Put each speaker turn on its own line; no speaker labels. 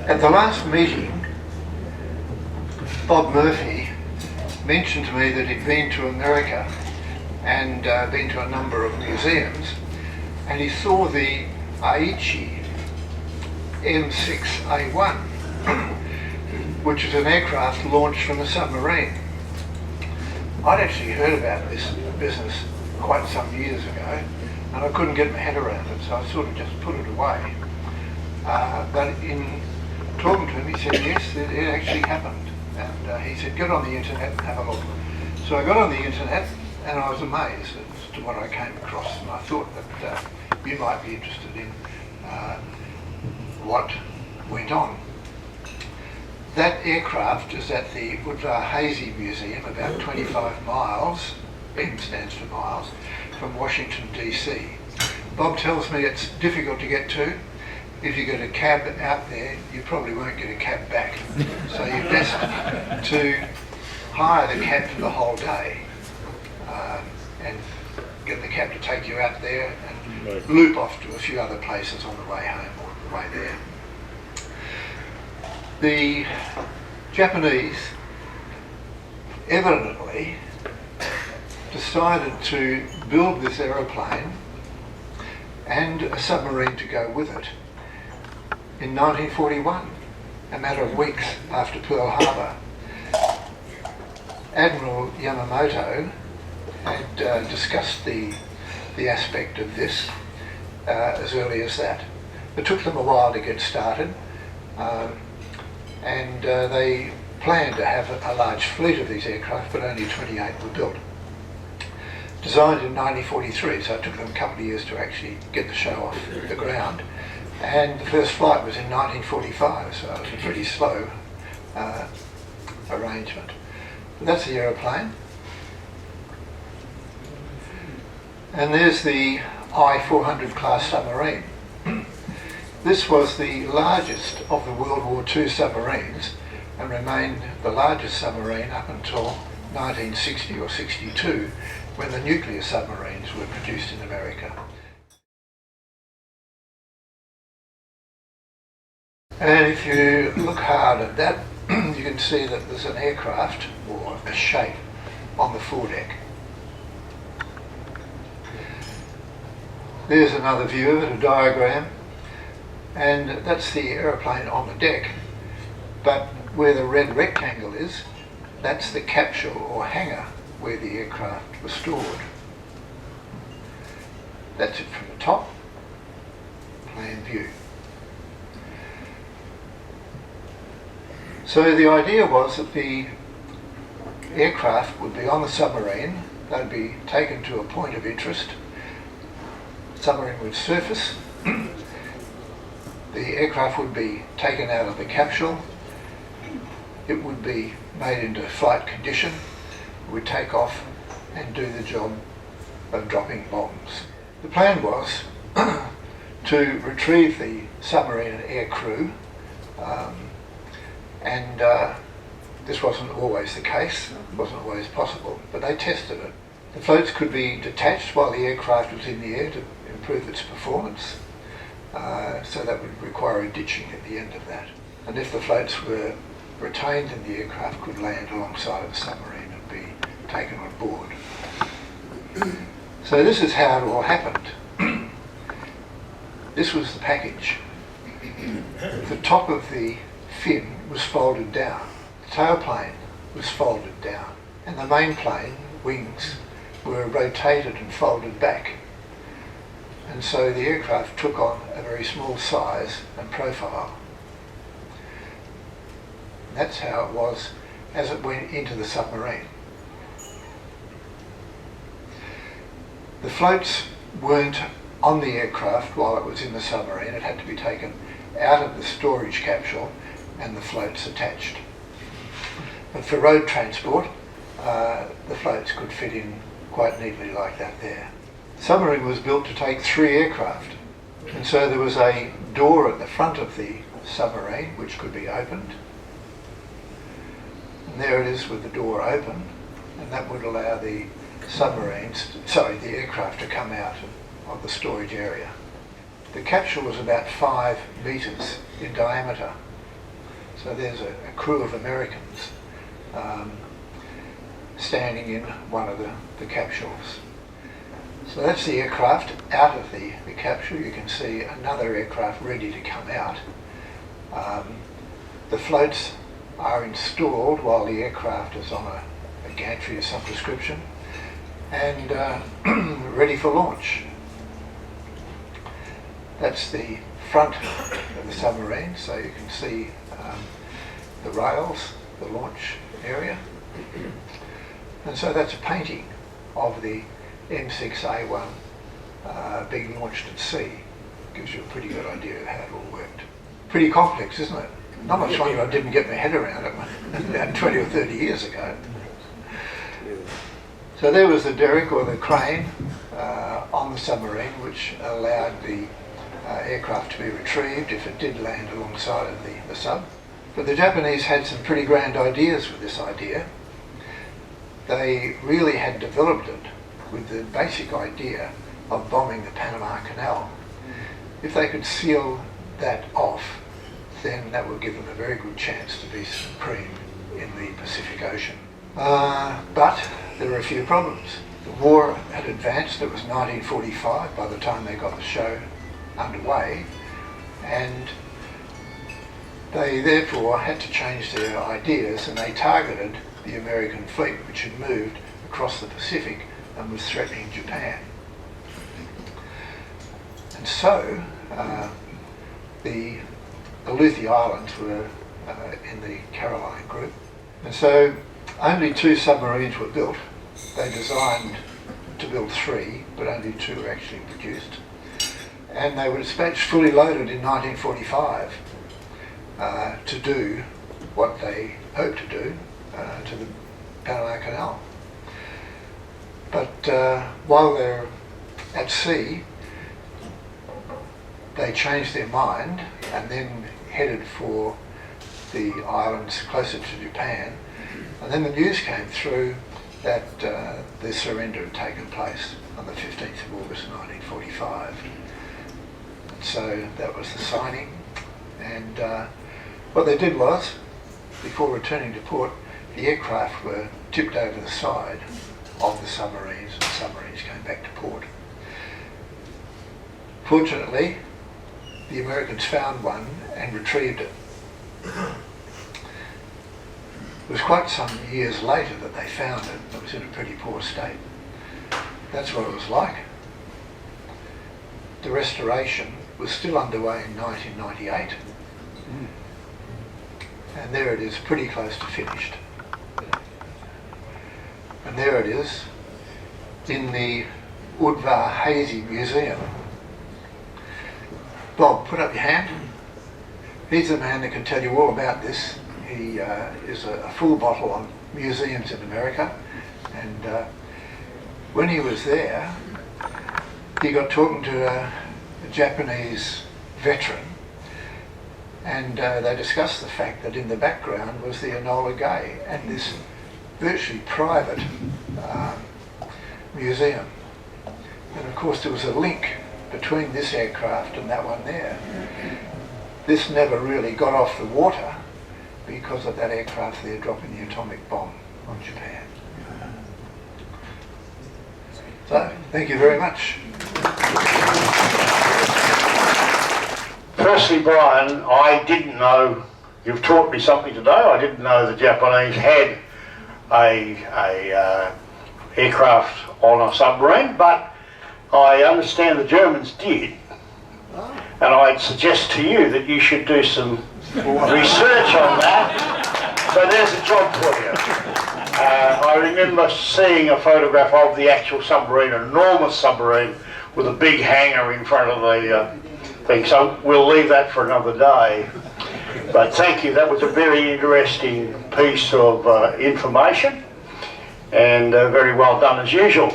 At the last meeting, Bob Murphy mentioned to me that he'd been to America and been to a number of museums, and he saw the Aichi M6A1, which is an aircraft launched from a submarine. I'd actually heard about this business quite some years ago, and I couldn't get my head around it, so I sort of just put it away. But in talking to him, he said, yes, it actually happened. And he said, get on the internet and have a look. So I got on the internet, and I was amazed as to what I came across, and I thought that you might be interested in what went on. That aircraft is at the Udvar-Hazy Museum, about 25 miles, M stands for miles, from Washington DC. Bob tells me it's difficult to get to. If you get a cab out there, you probably won't get a cab back. So you're best to hire the cab for the whole day and get the cab to take you out there and loop off to a few other places on the way home or the way there. The Japanese evidently decided to build this aeroplane and a submarine to go with it in 1941, a matter of weeks after Pearl Harbor. Admiral Yamamoto had discussed the aspect of this as early as that. It took them a while to get started, and they planned to have a large fleet of these aircraft, but only 28 were built. Designed in 1943, so it took them a couple of years to actually get the show off the ground. And the first flight was in 1945, so it was a pretty slow arrangement. But that's the aeroplane. And there's the I-400 class submarine. This was the largest of the World War II submarines and remained the largest submarine up until 1960 or 62, when the nuclear submarines were produced in America. And if you look hard at that, you can see that there's an aircraft or a shape on the foredeck. There's another view of it, a diagram, and that's the aeroplane on the deck. But where the red rectangle is, that's the capsule or hangar where the aircraft was stored. That's it from the top, plan view. So the idea was that the aircraft would be on the submarine, they'd be taken to a point of interest, the submarine would surface, the aircraft would be taken out of the capsule, it would be made into flight condition, would take off and do the job of dropping bombs. The plan was to retrieve the submarine and air crew, and this wasn't always the case, it wasn't always possible, but they tested it. The floats could be detached while the aircraft was in the air to improve its performance, so that would require a ditching at the end of that. And if the floats were retained in the aircraft, could land alongside of the submarine and be taken on board. So this is how it all happened. This was the package. The top of the fin was folded down, the tailplane was folded down, and the main plane, wings, were rotated and folded back. And so the aircraft took on a very small size and profile. And that's how it was as it went into the submarine. The floats weren't on the aircraft while it was in the submarine. It had to be taken out of the storage capsule and the floats attached. But for road transport, the floats could fit in quite neatly like that there. The submarine was built to take 3 aircraft, and so there was a door at the front of the submarine which could be opened, and there it is with the door open, and that would allow the the aircraft to come out of the storage area. The capsule was about 5 metres in diameter, So there's a crew of Americans standing in one of the capsules. So that's the aircraft out of the capsule. You can see another aircraft ready to come out. The floats are installed while the aircraft is on a gantry of some description and ready for launch. That's the front of the submarine, so you can see the rails, the launch area. And so that's a painting of the M6A1 being launched at sea. Gives you a pretty good idea of how it all worked. Pretty complex, isn't it? Not much wonder I didn't get my head around it about 20 or 30 years ago. So there was the derrick or the crane on the submarine, which allowed the aircraft to be retrieved if it did land alongside of the sub. But the Japanese had some pretty grand ideas with this idea. They really had developed it with the basic idea of bombing the Panama Canal. If they could seal that off, then that would give them a very good chance to be supreme in the Pacific Ocean. But there were a few problems. The war had advanced. It was 1945 by the time they got the show underway, and they therefore had to change their ideas, and they targeted the American fleet, which had moved across the Pacific and was threatening Japan. And so the Aleutian Islands were in the Caroline group, and so only 2 submarines were built. They designed to build 3, but only 2 were actually produced. And they were dispatched fully loaded in 1945 to do what they hoped to do to the Panama Canal. But while they're at sea, they changed their mind and then headed for the islands closer to Japan. And then the news came through that the surrender had taken place on the 15th of August 1945. So that was the signing, and what they did was, before returning to port, the aircraft were tipped over the side of the submarines, and the submarines came back to port. Fortunately, the Americans found one and retrieved it. It was quite some years later that they found it. It was in a pretty poor state. That's what it was like. The restoration was still underway in 1998, and there it is, pretty close to finished. And there it is in the Udvar-Hazy Museum. Bob, put up your hand. He's the man that can tell you all about this. He is a full bottle on museums in America, and when he was there, he got talking to a Japanese veteran, and they discussed the fact that in the background was the Enola Gay and this virtually private museum. And of course there was a link between this aircraft and that one there. This never really got off the water because of that aircraft there dropping the atomic bomb on Japan. So, thank you very much.
Firstly, Brian, I didn't know, you've taught me something today, I didn't know the Japanese had a aircraft on a submarine, but I understand the Germans did. And I'd suggest to you that you should do some research on that. So there's a job for you. I remember seeing a photograph of the actual submarine, an enormous submarine with a big hangar in front of the thing. So we'll leave that for another day. But thank you, that was a very interesting piece of information, and very well done as usual.